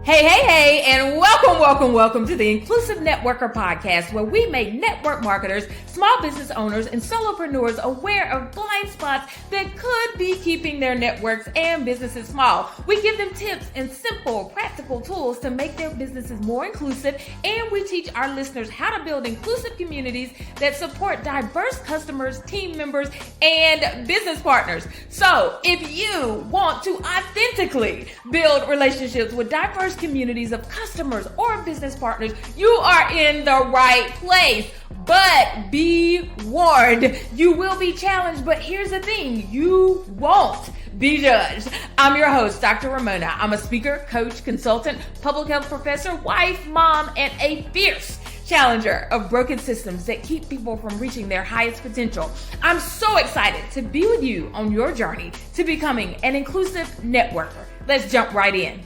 Hey, and welcome to the Inclusive Networker Podcast, where we make network marketers, small business owners, and solopreneurs aware of blind spots that could be keeping their networks and businesses small. We give them tips and simple, practical tools to make their businesses more inclusive, and we teach our listeners how to build inclusive communities that support diverse customers, team members, and business partners. So, if you want to authentically build relationships with diverse communities of customers or business partners, you are in the right place. But be warned, you will be challenged, but here's the thing, you won't be judged. I'm your host, Dr. Raymona. I'm a speaker, coach, consultant, public health professor, wife, mom, and a fierce challenger of broken systems that keep people from reaching their highest potential. I'm so excited to be with you on your journey to becoming an inclusive networker. Let's jump right in.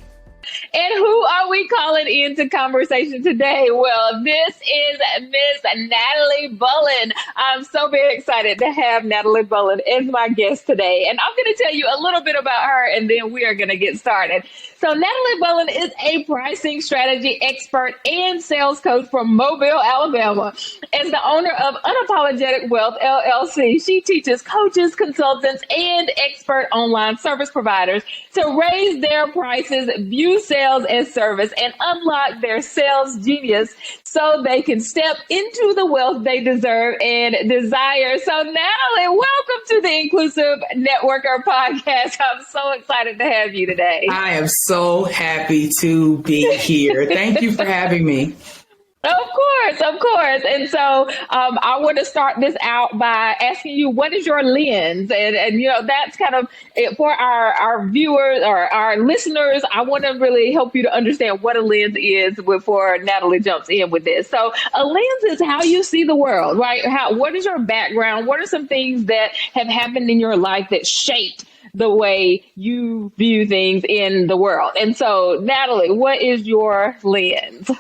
And who are we calling into conversation today? Well, this is Miss Natalie Bullen. I'm so very excited to have Natalie Bullen as my guest today. And I'm going to tell you a little bit about her, and then we are going to get started. So Natalie Bullen is a pricing strategy expert and sales coach from Mobile, Alabama. As the owner of Unapologetic Wealth, LLC, she teaches coaches, consultants, and expert online service providers to raise their prices, view sales as service, and unlock their sales genius so they can step into the wealth they deserve and desire. So Natalie, welcome to the Inclusive Networker Podcast. I'm so excited to have you today. I am so happy to be here. Thank you for having me. Of course. And so I want to start this out by asking you, what is your lens? And you know, that's kind of it for our viewers or our listeners. I want to really help you to understand what a lens is before Natalie jumps in with this. So a lens is how you see the world, right? What is your background? What are some things that have happened in your life that shaped the way you view things in the world? And so, Natalie, what is your lens?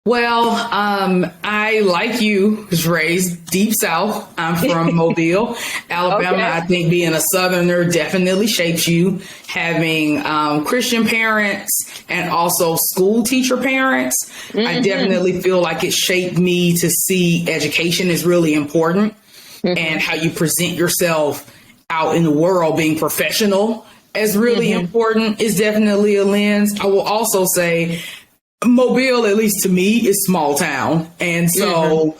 Well, I, like you, was raised deep south. I'm from Mobile, Alabama. Okay. I think being a Southerner definitely shapes you. Having Christian parents and also school teacher parents, I definitely feel like it shaped me to see education is really important and how you present yourself out in the world, being professional is really important, is definitely a lens. I will also say Mobile, at least to me, is small town. And so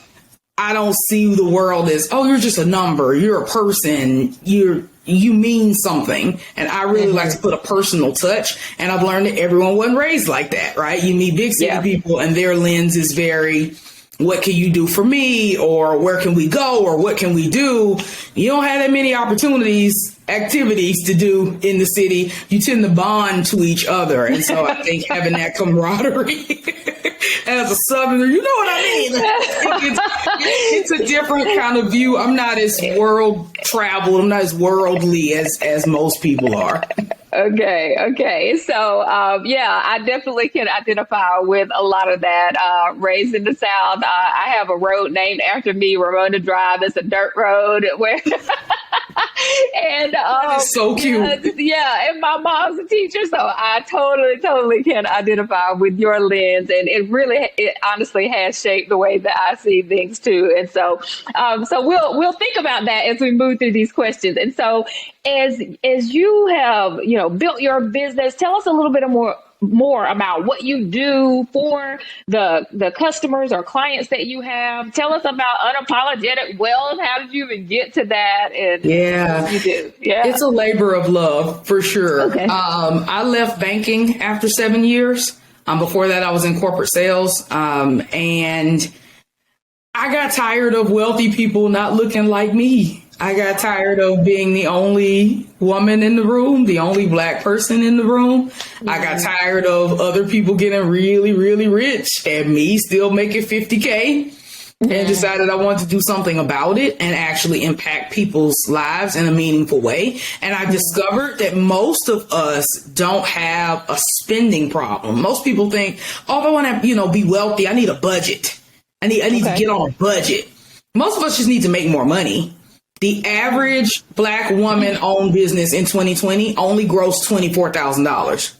I don't see the world as, oh, you're just a number. You're a person. You mean something. And I really like to put a personal touch. And I've learned that everyone wasn't raised like that, right? You meet big city people and their lens is very, what can you do for me? Or where can we go? Or what can we do? You don't have that many activities to do in the city. You tend to bond to each other. And so I think having that camaraderie as a Southerner, you know what I mean? It's a different kind of view. I'm not as world traveled. I'm not as worldly as most people are. Okay. So, I definitely can identify with a lot of that. Raised in the South, I have a road named after me, Raymona Drive. It's a dirt road where, and that is so cute. And my mom's a teacher, so I totally can identify with your lens, and it honestly has shaped the way that I see things too. And so, we'll think about that as we move through these questions. And so, as you have, built your business, tell us a little bit more about what you do for the customers or clients that you have. Tell us about Unapologetic Wealth. How did you even get to that? And what you do? Yeah, it's a labor of love for sure. Okay. I left banking after 7 years. Before that, I was in corporate sales, and I got tired of wealthy people not looking like me. I got tired of being the only woman in the room, the only Black person in the room. I got tired of other people getting really, really rich and me still making $50K, and decided I wanted to do something about it and actually impact people's lives in a meaningful way. And I discovered that most of us don't have a spending problem. Most people think, oh, if I want to, be wealthy, I need a budget. I need to get on a budget. Most of us just need to make more money. The average Black woman-owned business in 2020 only grossed $24,000.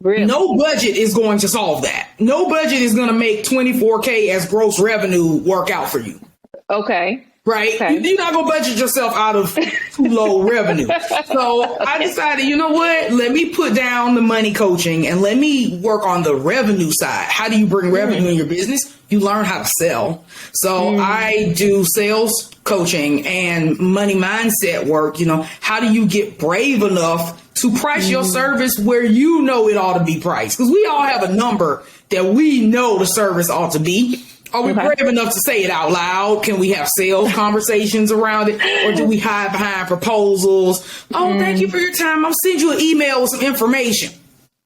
Really? No budget is going to solve that. No budget is going to make 24K as gross revenue work out for you. Okay. Right? Okay. You're not going to budget yourself out of too low revenue. So I decided, you know what? Let me put down the money coaching and let me work on the revenue side. How do you bring revenue in your business? You learn how to sell. So I do sales coaching and money mindset work. You know, how do you get brave enough to price your service where you know it ought to be priced? Because we all have a number that we know the service ought to be. Are we brave enough to say it out loud? Can we have sales conversations around it? Or do we hide behind proposals? Oh, thank you for your time. I'll send you an email with some information.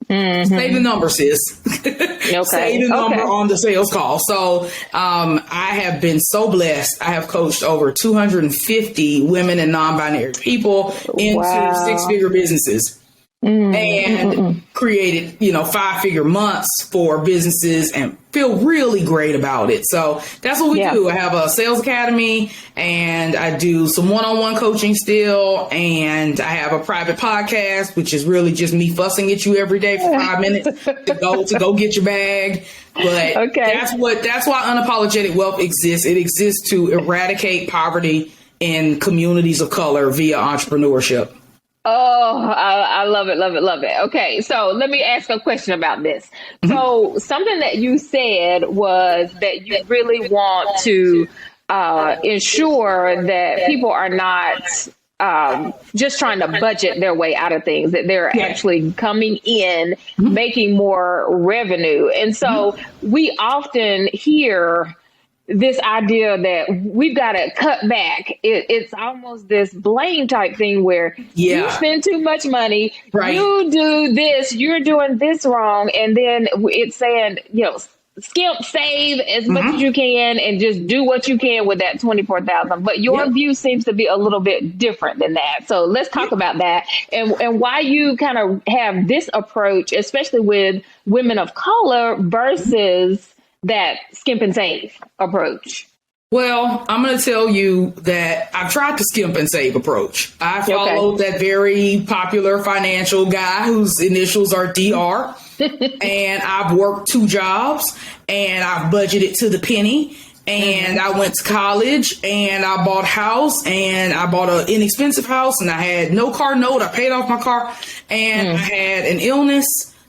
Say the number, sis. Say the number on the sales call. So I have been so blessed. I have coached over 250 women and non-binary people into 6-figure businesses. And created, 5-figure months for businesses and feel really great about it. So that's what we do. I have a sales academy and I do some one-on-one coaching still. And I have a private podcast, which is really just me fussing at you every day for 5 minutes to go get your bag. But that's why Unapologetic Wealth exists. It exists to eradicate poverty in communities of color via entrepreneurship. Oh, I love it, love it, love it. Okay, so let me ask a question about this. So something that you said was that you really want to ensure that people are not just trying to budget their way out of things, that they're actually coming in, making more revenue. And so we often hear this idea that we've got to cut back. It's almost this blame type thing where you spend too much money, you do this, you're doing this wrong. And then it's saying, skimp, save as much as you can and just do what you can with that 24,000. But your view seems to be a little bit different than that. So let's talk about that and why you kind of have this approach, especially with women of color versus that skimp and save approach. Well, I'm going to tell you that I've tried the skimp and save approach. I followed that very popular financial guy whose initials are DR. And I've worked 2 jobs and I've budgeted to the penny. And I went to college and I bought a house and I bought an inexpensive house and I had no car note. I paid off my car and I had an illness,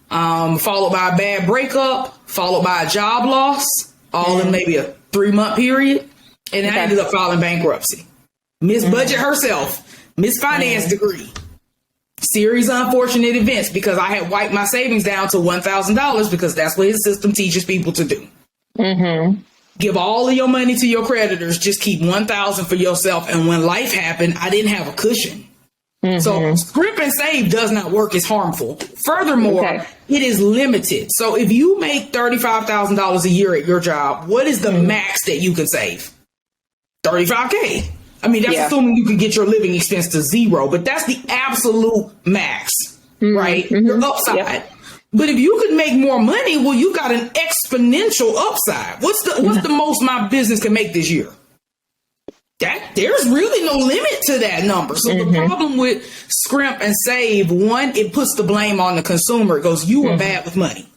followed by a bad breakup, followed by a job loss, all in maybe a 3-month period. And I ended up filing bankruptcy. Miss Budget herself, Miss Finance degree. Series of unfortunate events because I had wiped my savings down to $1,000 because that's what his system teaches people to do. Give all of your money to your creditors. Just keep $1,000 for yourself. And when life happened, I didn't have a cushion. So scrimp and save does not work. It's harmful. Furthermore, it is limited. So if you make $35,000 a year at your job, what is the max that you can save? $35K. I mean, that's assuming you can get your living expense to 0, but that's the absolute max, right? Your upside. But if you could make more money, well, you got an exponential upside. What's the most my business can make this year? There's really no limit to that number. So the problem with scrimp and save, one, it puts the blame on the consumer. It goes, you are bad with money.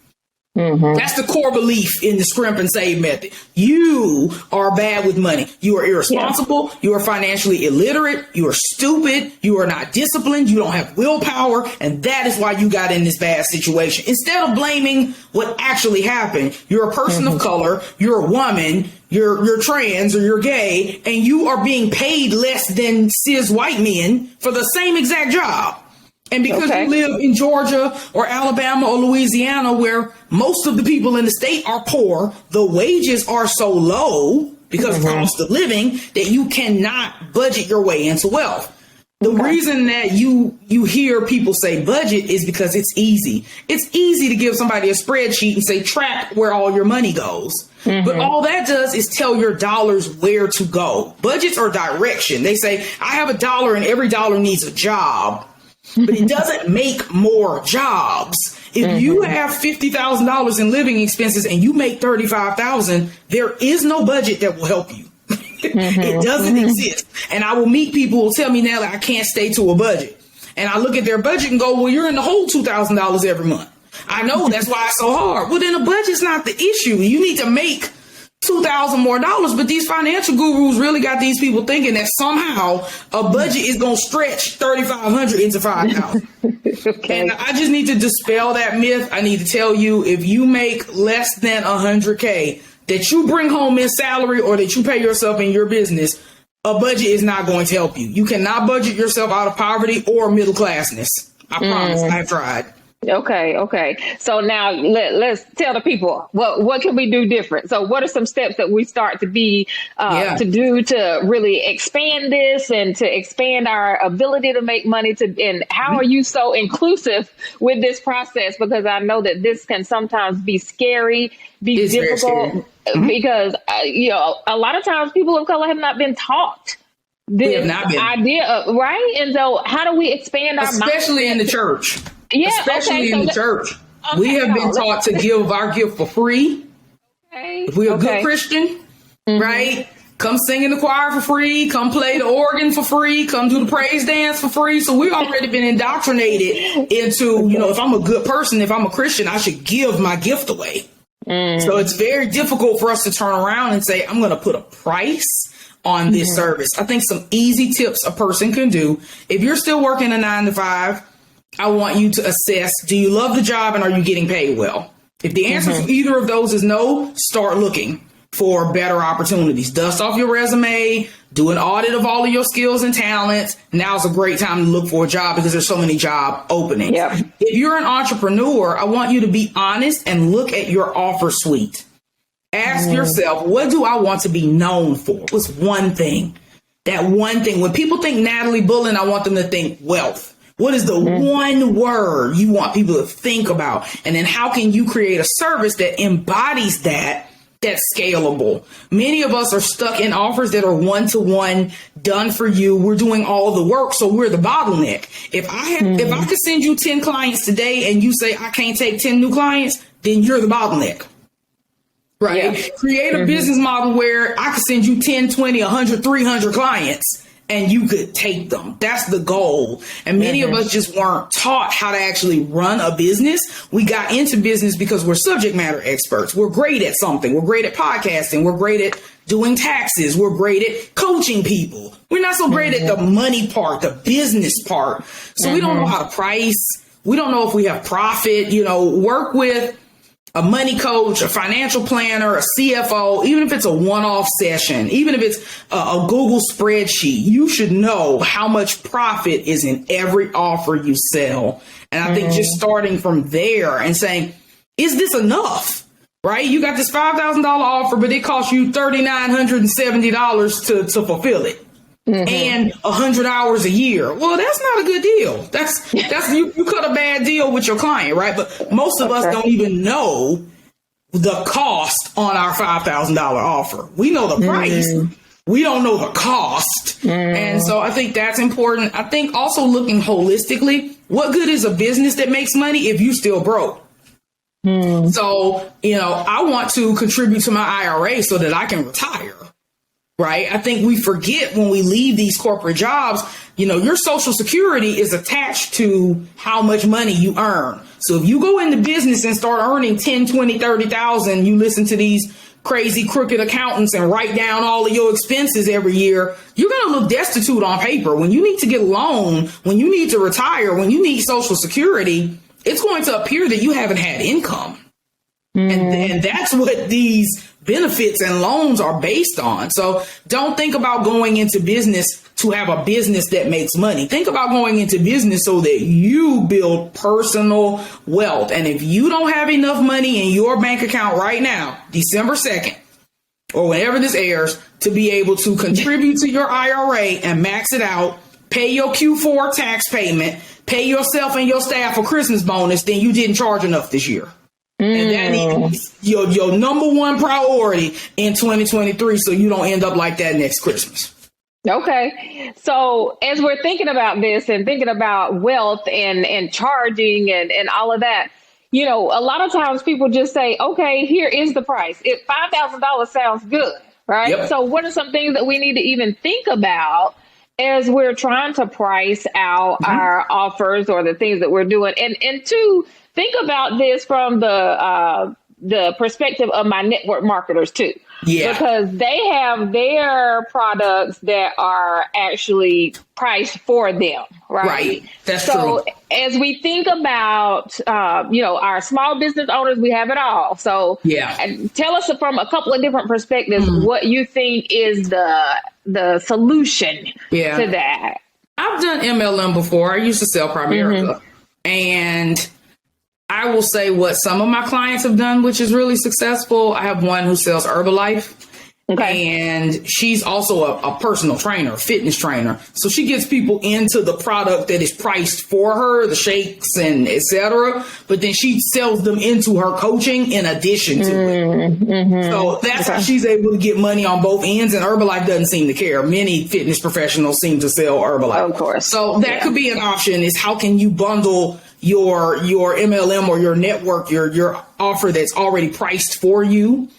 That's the core belief in the scrimp and save method. You are bad with money. You are irresponsible. You are financially illiterate. You are stupid. You are not disciplined. You don't have willpower. And that is why you got in this bad situation. Instead of blaming what actually happened, you're a person of color. You're a woman. You're trans or you're gay. And you are being paid less than cis white men for the same exact job. And because you live in Georgia or Alabama or Louisiana, where most of the people in the state are poor, the wages are so low because of cost of living that you cannot budget your way into wealth. The reason that you hear people say budget is because it's easy. It's easy to give somebody a spreadsheet and say track where all your money goes. But all that does is tell your dollars where to go. Budgets are direction. They say, I have $1 and every dollar needs a job. But it doesn't make more jobs. If you have $50,000 in living expenses and you make $35,000, there is no budget that will help you. It doesn't exist. And I will meet people who will tell me now that I can't stay to a budget. And I look at their budget and go, well, you're in the hole $2,000 every month. I know, that's why it's so hard. Well, then the budget's not the issue. You need to make $2,000 more, but these financial gurus really got these people thinking that somehow a budget is going to stretch $3,500 into $5,000. Okay. And I just need to dispel that myth. I need to tell you, if you make less than $100K that you bring home in salary or that you pay yourself in your business, a budget is not going to help you. You cannot budget yourself out of poverty or middle classness. I promise. I've tried. Okay. So now let's tell the people what can we do different. So what are some steps that we start to to do to really expand this and to expand our ability to make money and how are you so inclusive with this process? Because I know that this can sometimes be scary, it's difficult because a lot of times people of color have not been taught this idea of, right? And so how do we expand our especially in the church? Yeah, especially in the church. We have been taught to give our gift for free. If we're a good Christian, right? Come sing in the choir for free. Come play the organ for free. Come do the praise dance for free. So we've already been indoctrinated into, if I'm a good person, if I'm a Christian, I should give my gift away. So it's very difficult for us to turn around and say, I'm going to put a price on this service. I think some easy tips a person can do. If you're still working a 9-to-5, I want you to assess, do you love the job and are you getting paid well? If the answer to either of those is no, start looking for better opportunities. Dust off your resume, do an audit of all of your skills and talents. Now's a great time to look for a job because there's so many job openings. Yep. If you're an entrepreneur, I want you to be honest and look at your offer suite. Ask yourself, what do I want to be known for? What's one thing? That one thing. When people think Natalie Bullen, I want them to think wealth. What is the one word you want people to think about? And then how can you create a service that embodies that's scalable? Many of us are stuck in offers that are one-to-one, done for you. We're doing all the work, so we're the bottleneck. If I could send you 10 clients today and you say I can't take 10 new clients, then you're the bottleneck. Right? Yeah. Create a business model where I could send you 10, 20, 100, 300 clients. And you could take them. That's the goal. And many of us just weren't taught how to actually run a business. We got into business because we're subject matter experts. We're great at something. We're great at podcasting. We're great at doing taxes. We're great at coaching people. We're not so great at the money part, the business part. So we don't know how to price. We don't know if we have profit. Work with a money coach, a financial planner, a CFO, even if it's a one-off session, even if it's a Google spreadsheet, you should know how much profit is in every offer you sell. And I think just starting from there and saying, is this enough? Right? You got this $5,000 offer, but it costs you $3,970 to fulfill it. And 100 hours a year. Well, that's not a good deal. That's you cut a bad deal with your client, right? But most of us don't even know the cost on our $5,000 offer. We know the price. We don't know the cost. And so I think that's important. I think also looking holistically, what good is a business that makes money if you still broke? So, I want to contribute to my IRA so that I can retire. Right. I think we forget when we leave these corporate jobs, your Social Security is attached to how much money you earn. So if you go into business and start earning 10, 20, 30,000, you listen to these crazy crooked accountants and write down all of your expenses every year, you're going to look destitute on paper. When you need to get a loan, when you need to retire, when you need Social Security, it's going to appear that you haven't had income. And that's what these benefits and loans are based on. So don't think about going into business to have a business that makes money. Think about going into business so that you build personal wealth. And if you don't have enough money in your bank account right now, December 2nd, or whenever this airs, to be able to contribute to your IRA and max it out, pay your Q4 tax payment, pay yourself and your staff a Christmas bonus, then you didn't charge enough this year. And that is your number one priority in 2023, so you don't end up like that next Christmas. Okay. So as we're thinking about this and thinking about wealth and charging and all of that, a lot of times people just say, okay, here is the price. $5,000 sounds good, right? Yep. So what are some things that we need to even think about as we're trying to price out our offers or the things that we're doing? And two, think about this from the perspective of my network marketers too. Yeah. Because they have their products that are actually priced for them, right? Right. That's so true. As we think about, our small business owners, we have it all. So tell us from a couple of different perspectives what you think is the solution to that. I've done MLM before. I used to sell Primerica. And I will say what some of my clients have done, which is really successful. I have one who sells Herbalife. Okay. And she's also a personal trainer, a fitness trainer. So she gets people into the product that is priced for her, the shakes and etc. But then she sells them into her coaching in addition to it. So that's how she's able to get money on both ends. And Herbalife doesn't seem to care. Many fitness professionals seem to sell Herbalife. Of course. So that could be an option, is how can you bundle your MLM or your network, your offer that's already priced for you.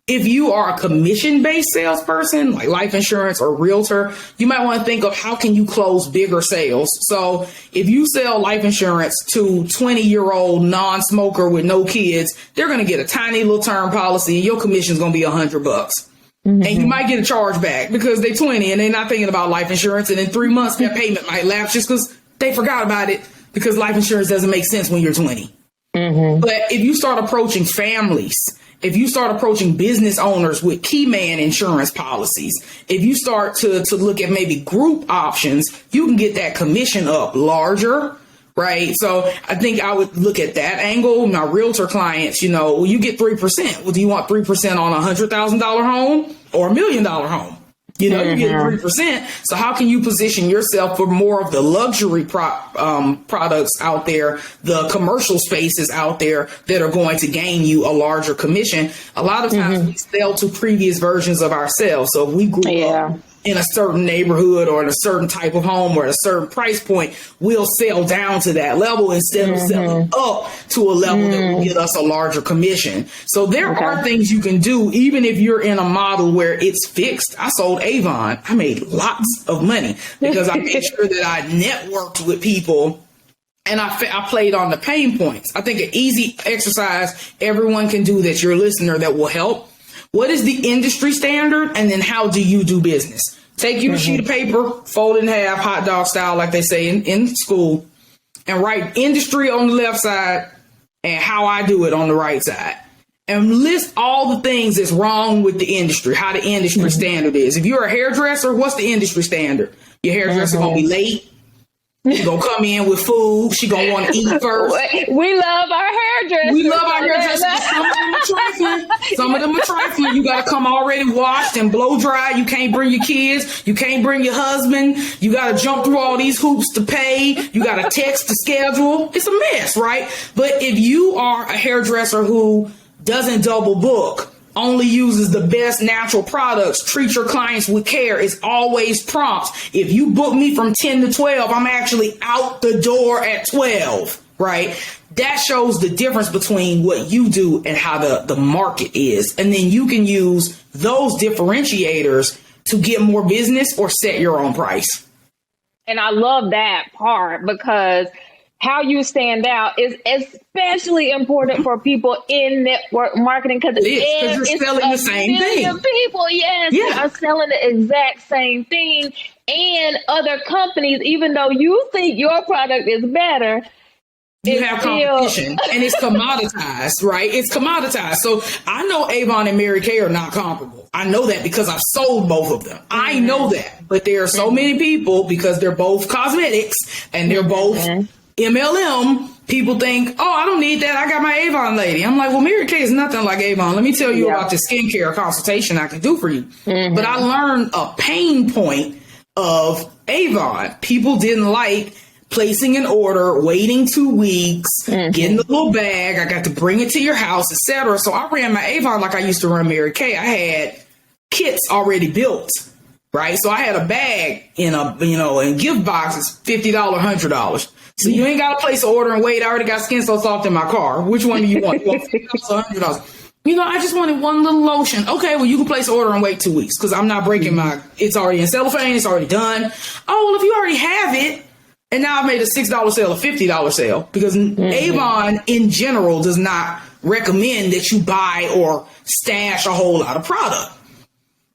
If you are a commission-based salesperson, like life insurance or realtor, you might want to think of how can you close bigger sales. So if you sell life insurance to 20-year-old non-smoker with no kids, they're going to get a tiny little term policy and your commission is going to be $100. And you might get a charge back because they're 20 and they're not thinking about life insurance. And in 3 months, that payment might lapse just because they forgot about it, because life insurance doesn't make sense when you're 20. But if you start approaching families, if you start approaching business owners with key man insurance policies, if you start to look at maybe group options, you can get that commission up larger, right? So I think I would look at that angle. My realtor clients, you get 3%. Well, do you want 3% on a $100,000 home or $1 million home? You get 3%. So how can you position yourself for more of the luxury products out there, the commercial spaces out there that are going to gain you a larger commission? A lot of times we sell to previous versions of ourselves. So if we grew up in a certain neighborhood or in a certain type of home or at a certain price point, we'll sell down to that level instead of selling up to a level that will get us a larger commission. So there are things you can do, even if you're in a model where it's fixed. I sold Avon. I made lots of money because I made sure that I networked with people and I played on the pain points. I think an easy exercise everyone can do that's your listener that will help. What is the industry standard? And then how do you do business? Take you a sheet of paper, fold it in half, hot dog style, like they say in school, and write industry on the left side and how I do it on the right side. And list all the things that's wrong with the industry, how the industry standard is. If you're a hairdresser, what's the industry standard? Your hairdresser going to be late. She gonna come in with food. She gonna want to eat first. We love our hairdressers. We love our hairdressers. Some of them are trifling. Some of them are trifling. You gotta come already washed and blow dry. You can't bring your kids. You can't bring your husband. You gotta jump through all these hoops to pay. You gotta text to schedule. It's a mess, right? But if you are a hairdresser who doesn't double book, only uses the best natural products, treat your clients with care, is always prompt. If you book me from 10 to 12, I'm actually out the door at 12, right? That shows the difference between what you do and how the market is. And then you can use those differentiators to get more business or set your own price. And I love that part because how you stand out is especially important for people in network marketing because you're selling the same thing. People, they are selling the exact same thing, and other companies, even though you think your product is better, you have competition and it's commoditized, right? It's commoditized. So I know Avon and Mary Kay are not comparable. I know that because I've sold both of them. I know that, but there are so many people because they're both cosmetics and they're both MLM, people think, oh, I don't need that. I got my Avon lady. I'm like, well, Mary Kay is nothing like Avon. Let me tell you about the skincare consultation I can do for you. But I learned a pain point of Avon. People didn't like placing an order, waiting 2 weeks, getting the little bag. I got to bring it to your house, etc. So I ran my Avon like I used to run Mary Kay. I had kits already built. Right. So I had a bag in gift boxes, $50, $100. So you ain't got to place an order and wait. I already got Skin So Soft in my car. Which one do you want? You want $50 or $100? I just wanted one little lotion. Okay, well, you can place an order and wait 2 weeks because I'm not breaking it's already in cellophane. It's already done. Oh, well, if you already have it, And now I've made a $6 sale, a $50 sale, because Avon in general does not recommend that you buy or stash a whole lot of product.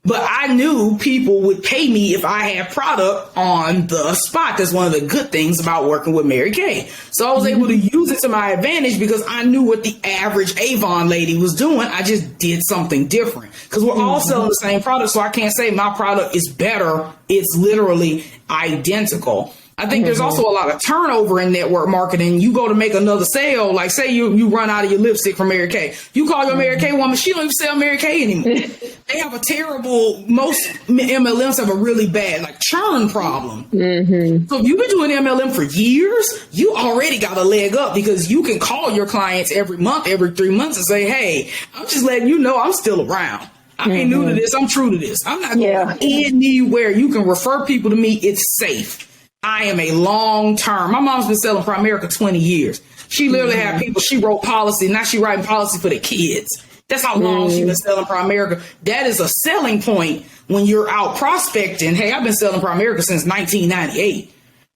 But I knew people would pay me if I had product on the spot. That's one of the good things about working with Mary Kay. So I was able to use it to my advantage because I knew what the average Avon lady was doing. I just did something different because we're all selling the same product. So I can't say my product is better. It's literally identical. I think there's also a lot of turnover in network marketing. You go to make another sale, like say you run out of your lipstick from Mary Kay. You call your Mary Kay woman, she don't even sell Mary Kay anymore. They have a terrible, most MLMs have a really bad like churn problem. So if you've been doing MLM for years, you already got a leg up because you can call your clients every month, every 3 months and say, hey, I'm just letting you know I'm still around. I ain't new to this. I'm true to this. I'm not going anywhere. You can refer people to me. It's safe. I am a long term. My mom's been selling Primerica 20 years. She literally had people, she wrote policy. Now she writing policy for the kids. That's how long she's been selling Primerica. That is a selling point when you're out prospecting. Hey, I've been selling Primerica since 1998.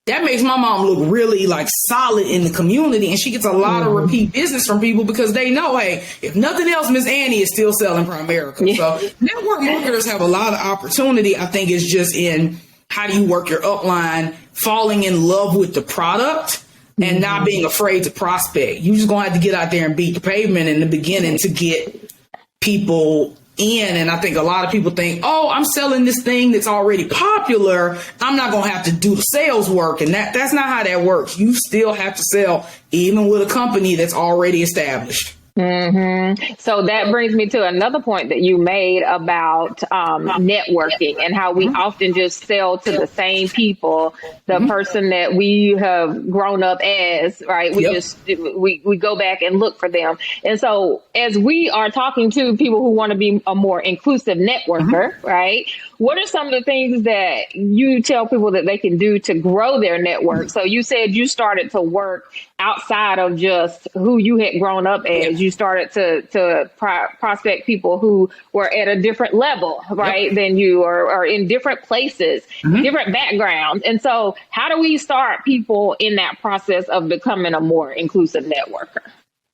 That makes my mom look really like solid in the community. And she gets a lot of repeat business from people because they know, hey, if nothing else, Miss Annie is still selling Primerica. So network marketers have a lot of opportunity. I think it's just in how do you work your upline, falling in love with the product and not being afraid to prospect. You just gonna have to get out there and beat the pavement in the beginning to get people in. And I think a lot of people think, oh, I'm selling this thing that's already popular. I'm not gonna have to do the sales work. And that's not how that works. You still have to sell even with a company that's already established. So that brings me to another point that you made about networking and how we often just sell to the same people, the person that we have grown up as, right? We go back and look for them. And so as we are talking to people who want to be a more inclusive networker, right? What are some of the things that you tell people that they can do to grow their network? So you said you started to work outside of just who you had grown up as. You started to prospect people who were at a different level, right, than you, or in different places, different backgrounds. And so how do we start people in that process of becoming a more inclusive networker?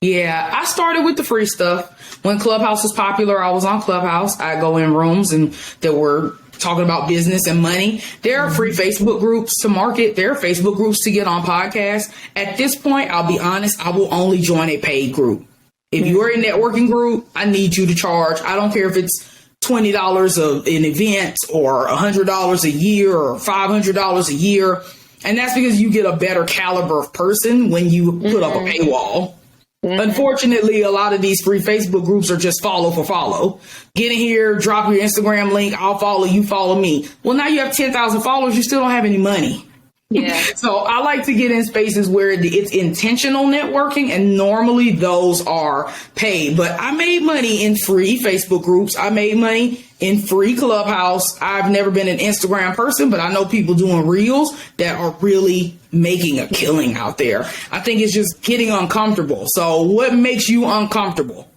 Yeah, I started with the free stuff. When Clubhouse was popular, I was on Clubhouse. I go in rooms and that were talking about business and money. There are free Facebook groups to market. There are Facebook groups to get on podcasts. At this point, I'll be honest, I will only join a paid group. If you're a networking group, I need you to charge. I don't care if it's $20 an event or $100 a year or $500 a year. And that's because you get a better caliber of person when you put up a paywall. Unfortunately, a lot of these free Facebook groups are just follow for follow. Get in here, drop your Instagram link. I'll follow you, follow me. Well, now you have 10,000 followers. You still don't have any money. Yeah. So I like to get in spaces where it's intentional networking, and normally those are paid. But I made money in free Facebook groups. I made money in free Clubhouse. I've never been an Instagram person, but I know people doing reels that are really making a killing out there. I think it's just getting uncomfortable. So what makes you uncomfortable?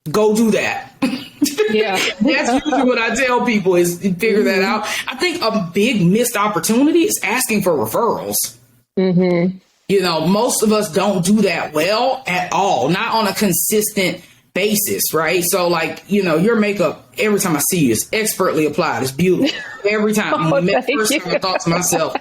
Go do that. Yeah. That's usually what I tell people is figure that out. I think a big missed opportunity is asking for referrals. You know, most of us don't do that well at all, not on a consistent basis, right? So like, you know, your makeup, every time I see you, is expertly applied. It's beautiful. Every time. First time I thought to myself,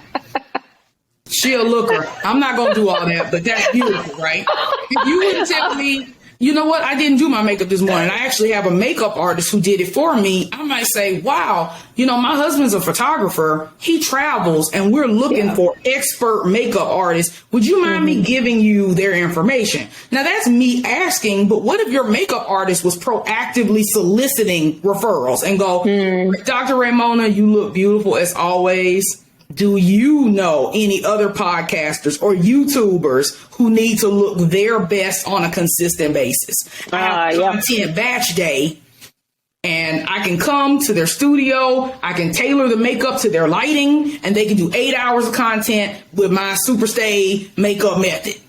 she a looker. I'm not going to do all that, but that's beautiful, right? If you would tell me, you know what, I didn't do my makeup this morning, I actually have a makeup artist who did it for me, I might say, wow, you know, my husband's a photographer. He travels and we're looking for expert makeup artists. Would you mind me giving you their information? Now, that's me asking, but what if your makeup artist was proactively soliciting referrals and go, Dr. Raymona, you look beautiful as always. Do you know any other podcasters or YouTubers who need to look their best on a consistent basis? I have content batch day, and I can come to their studio. I can tailor the makeup to their lighting, and they can do 8 hours of content with my super stay makeup method.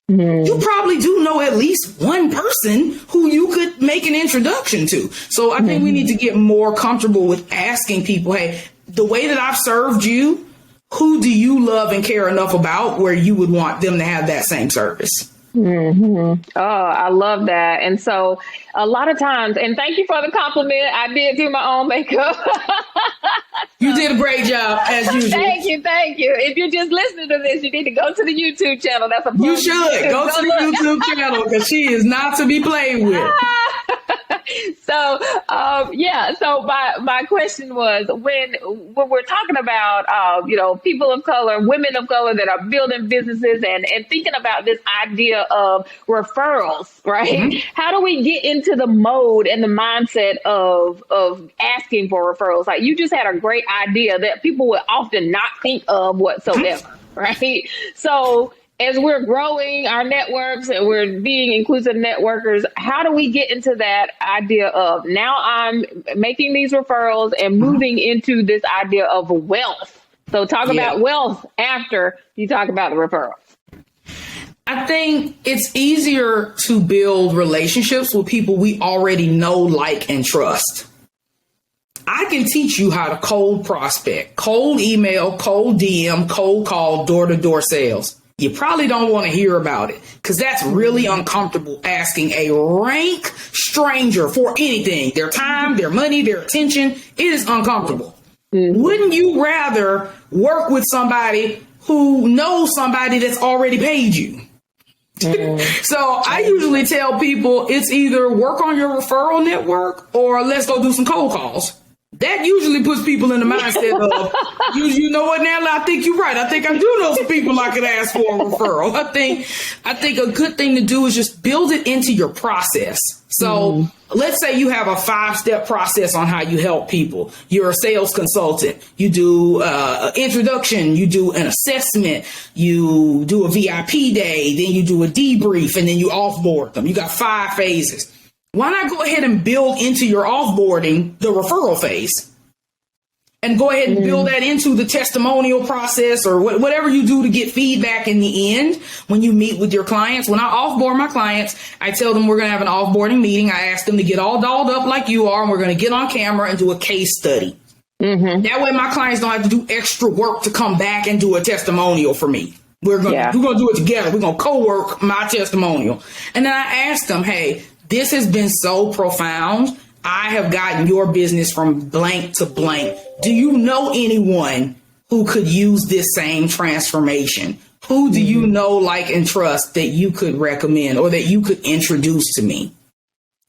You probably do know at least one person who you could make an introduction to. So I think we need to get more comfortable with asking people, hey, the way that I've served you, who do you love and care enough about where you would want them to have that same service? Mm-hmm. Oh, I love that. And so a lot of times, and thank you for the compliment. I did do my own makeup. You did a great job, as usual. Thank you. If you're just listening to this, you need to go to the YouTube channel. That's a You should go to the YouTube channel because she is not to be played with. So, So my question was, when we're talking about, people of color, women of color that are building businesses and thinking about this idea of referrals, right? Mm-hmm. How do we get into the mode and the mindset of asking for referrals? Like, you just had a great idea that people would often not think of whatsoever, right? So, as we're growing our networks and we're being inclusive networkers, how do we get into that idea of, now I'm making these referrals and moving into this idea of wealth? So talk about wealth after you talk about the referrals. I think it's easier to build relationships with people we already know, like, and trust. I can teach you how to cold prospect, cold email, cold DM, cold call, door-to-door sales. You probably don't want to hear about it because that's really uncomfortable, asking a rank stranger for anything, their time, their money, their attention. It is uncomfortable. Mm-hmm. Wouldn't you rather work with somebody who knows somebody that's already paid you? Mm-hmm. So I usually tell people it's either work on your referral network or let's go do some cold calls. That usually puts people in the mindset of, you know what, Natalie, I think you're right. I think I do know some people I could ask for a referral. I think a good thing to do is just build it into your process. So let's say you have a 5-step process on how you help people. You're a sales consultant. You do introduction. You do an assessment. You do a VIP day. Then you do a debrief, and then you offboard them. You got 5 phases. Why not go ahead and build into your offboarding the referral phase and go ahead and build that into the testimonial process or whatever you do to get feedback in the end when you meet with your clients. When I offboard my clients, I tell them we're going to have an offboarding meeting. I ask them to get all dolled up like you are, and we're going to get on camera and do a case study. Mm-hmm. That way my clients don't have to do extra work to come back and do a testimonial for me. We're going to do it together. We're going to co-work my testimonial. And then I ask them, hey, this has been so profound. I have gotten your business from blank to blank. Do you know anyone who could use this same transformation? Who do you know, like, and trust that you could recommend or that you could introduce to me?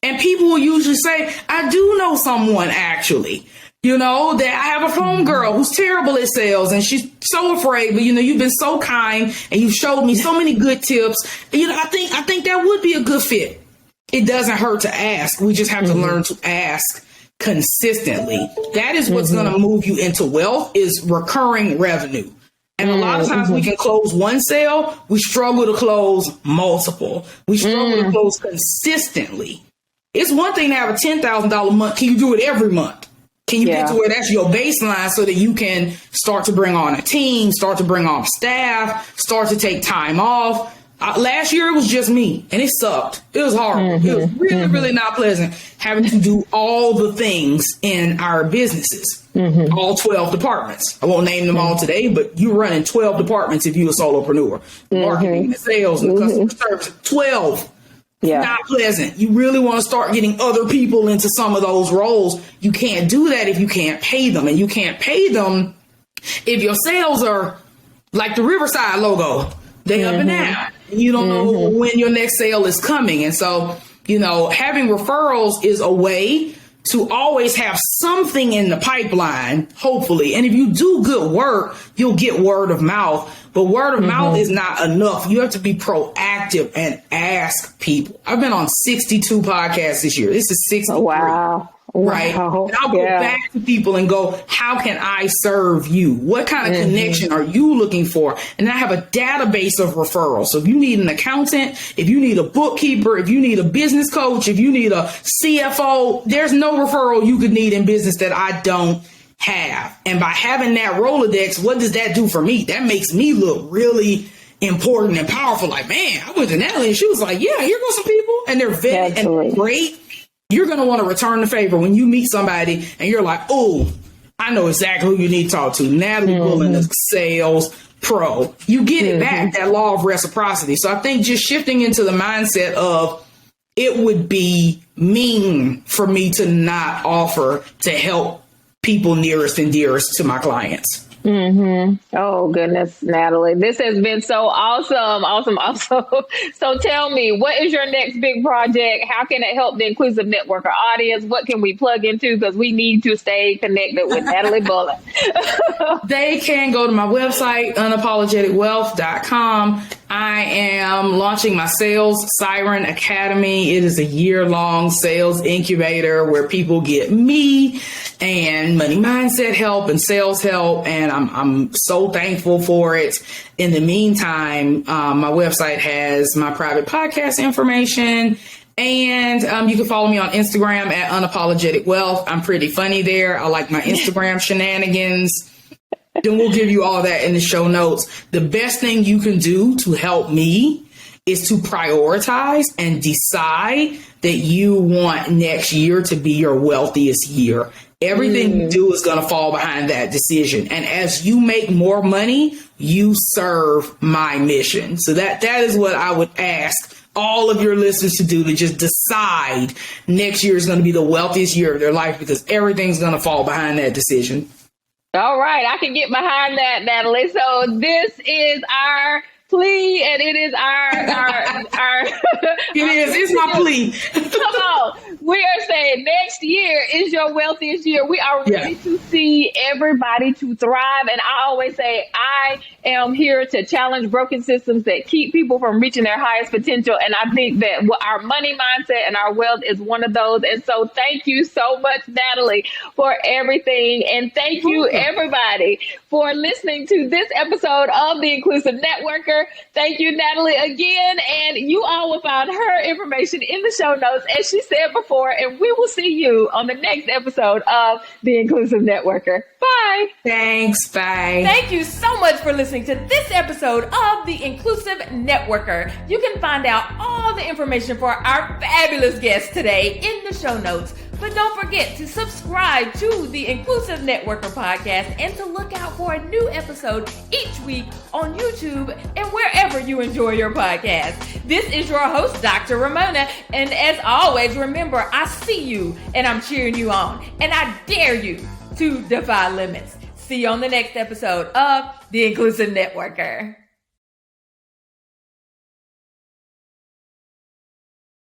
And people will usually say, I do know someone, actually. That I have a phone girl who's terrible at sales and she's so afraid, but you've been so kind and you've showed me so many good tips. I think that would be a good fit. It doesn't hurt to ask. We just have to learn to ask consistently. That is what's going to move you into wealth, is recurring revenue. And a lot of times we can close one sale. We struggle to close multiple. We struggle to close consistently. It's one thing to have a $10,000 month. Can you do it every month? Can you get to where that's your baseline so that you can start to bring on a team, start to bring on staff, start to take time off? Last year, it was just me, and it sucked. It was horrible. It was really, really not pleasant having to do all the things in our businesses, all 12 departments. I won't name them all today, but you're running 12 departments if you're a solopreneur. Marketing, sales, and customer service, 12. Yeah. Not pleasant. You really want to start getting other people into some of those roles. You can't do that if you can't pay them, and you can't pay them if your sales are like the Riverside logo. They up and down. You don't know when your next sale is coming. And so, having referrals is a way to always have something in the pipeline, hopefully. And if you do good work, you'll get word of mouth. But word of mouth is not enough. You have to be proactive and ask people. I've been on 62 podcasts this year. This is 63. Oh, wow. Right. Wow. And I'll go back to people and go, how can I serve you? What kind of connection are you looking for? And I have a database of referrals. So if you need an accountant, if you need a bookkeeper, if you need a business coach, if you need a CFO, there's no referral you could need in business that I don't have. And by having that Rolodex, what does that do for me? That makes me look really important and powerful. Like, man, I went to Natalie and she was like, yeah, here go some people. And they're vetted and great. You're going to want to return the favor when you meet somebody and you're like, oh, I know exactly who you need to talk to. Natalie Bullen is sales pro. You get it back, that law of reciprocity. So I think just shifting into the mindset of it would be mean for me to not offer to help people nearest and dearest to my clients. Oh, goodness, Natalie. This has been so awesome. So tell me, what is your next big project? How can it help the Inclusive Networker audience? What can we plug into? Because we need to stay connected with Natalie Bullen. They can go to my website, unapologeticwealth.com. I am launching my Sales Siren Academy. It is a year-long sales incubator where people get me and money mindset help and sales help. And I'm so thankful for it. In the meantime, my website has my private podcast information. And you can follow me on Instagram at Unapologetic Wealth. I'm pretty funny there. I like my Instagram shenanigans. Then we'll give you all that in the show notes. The best thing you can do to help me is to prioritize and decide that you want next year to be your wealthiest year. Everything you do is going to fall behind that decision. And as you make more money, you serve my mission. So that is what I would ask all of your listeners to do, to just decide next year is going to be the wealthiest year of their life, because everything's going to fall behind that decision. All right. I can get behind that, Natalie. So this is our plea, and it is our it's my plea. Come on. We are saying next year is your wealthiest year. We are ready to see everybody to thrive. And I always say I am here to challenge broken systems that keep people from reaching their highest potential. And I think that our money mindset and our wealth is one of those. And so thank you so much, Natalie, for everything. And thank you, everybody, for listening to this episode of The Inclusive Networker. Thank you, Natalie, again. And you all will find her information in the show notes, as she said before. And we will see you on the next episode of The Inclusive Networker. Bye. Thanks. Bye. Thank you so much for listening to this episode of The Inclusive Networker. You can find out all the information for our fabulous guest today in the show notes. But don't forget to subscribe to the Inclusive Networker podcast and to look out for a new episode each week on YouTube and wherever you enjoy your podcast. This is your host, Dr. Raymona. And as always, remember, I see you and I'm cheering you on. And I dare you to defy limits. See you on the next episode of The Inclusive Networker.